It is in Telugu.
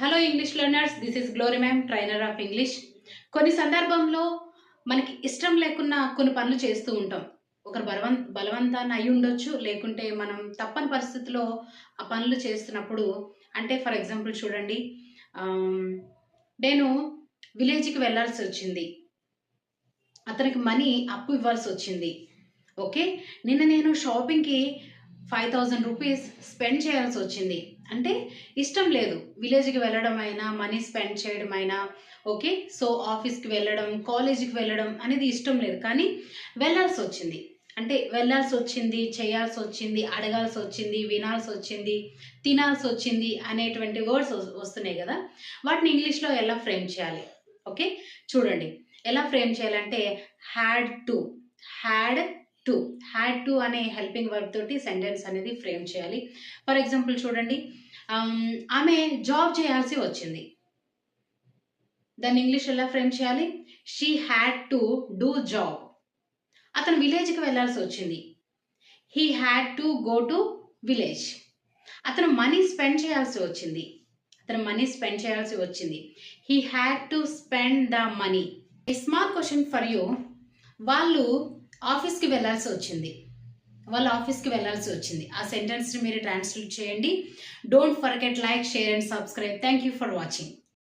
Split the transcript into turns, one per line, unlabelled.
Hello English learners, this is glory ma'am, trainer of English. కొన్ని సందర్భంలో మనకి ఇష్టం లేకున్నా కొన్ని పనులు చేస్తూ ఉంటాం. ఒకరు బలవంతాన అయి ఉండొచ్చు, లేకుంటే మనం తప్పని పరిస్థితిలో ఆ పనులు చేస్తున్నప్పుడు, అంటే ఫర్ ఎగ్జాంపుల్ చూడండి, నేను విలేజ్కి వెళ్ళాల్సి వచ్చింది. అతనికి మనీ అప్పు ఇవ్వాల్సి వచ్చింది. ఓకే, నిన్న నేను షాపింగ్కి 5000 రూపీస్ స్పెండ్ చేయాల్సి వచ్చింది. అంటే ఇష్టం లేదు, విలేజ్కి వెళ్ళడం అయినా మనీ స్పెండ్ చేయడం అయినా. ఓకే, సో ఆఫీస్కి వెళ్ళడం, కాలేజీకి వెళ్ళడం అనేది ఇష్టం లేదు, కానీ వెళ్ళాల్సి వచ్చింది. అంటే వెళ్ళాల్సి వచ్చింది, చేయాల్సి వచ్చింది, అడగాల్సి వచ్చింది, వినాల్సి వచ్చింది, తినాల్సి వచ్చింది అనేటువంటి వర్డ్స్ వస్తున్నాయి కదా. వాటిని ఇంగ్లీష్లో ఎలా ఫ్రేమ్ చేయాలి? ఓకే, చూడండి ఎలా ఫ్రేమ్ చేయాలంటే హ్యాడ్ టు, హ్యాడ్ టు అనే హెల్పింగ్ వర్బ్ తోటి సెంటెన్స్ అనేది ఫ్రేమ్ చేయాలి. ఫర్ ఎగ్జాంపుల్ చూడండి, ఆమె జాబ్ చేయాల్సి వచ్చింది. దాన్ని ఇంగ్లీష్ ఎలా ఫ్రేమ్ చేయాలి? She had to do job. అతను విలేజ్కి వెళ్ళాల్సి వచ్చింది. He had to go to village. అతను మనీ స్పెండ్ చేయాల్సి వచ్చింది. He had to spend the money. A small question for you. వాళ్ళు ఆఫీస్కి వెళ్ళాల్సి వచ్చింది. ఆ సెంటెన్స్ని మీరు ట్రాన్స్లేట్ చేయండి. Don't forget like, share and subscribe. Thank you for watching.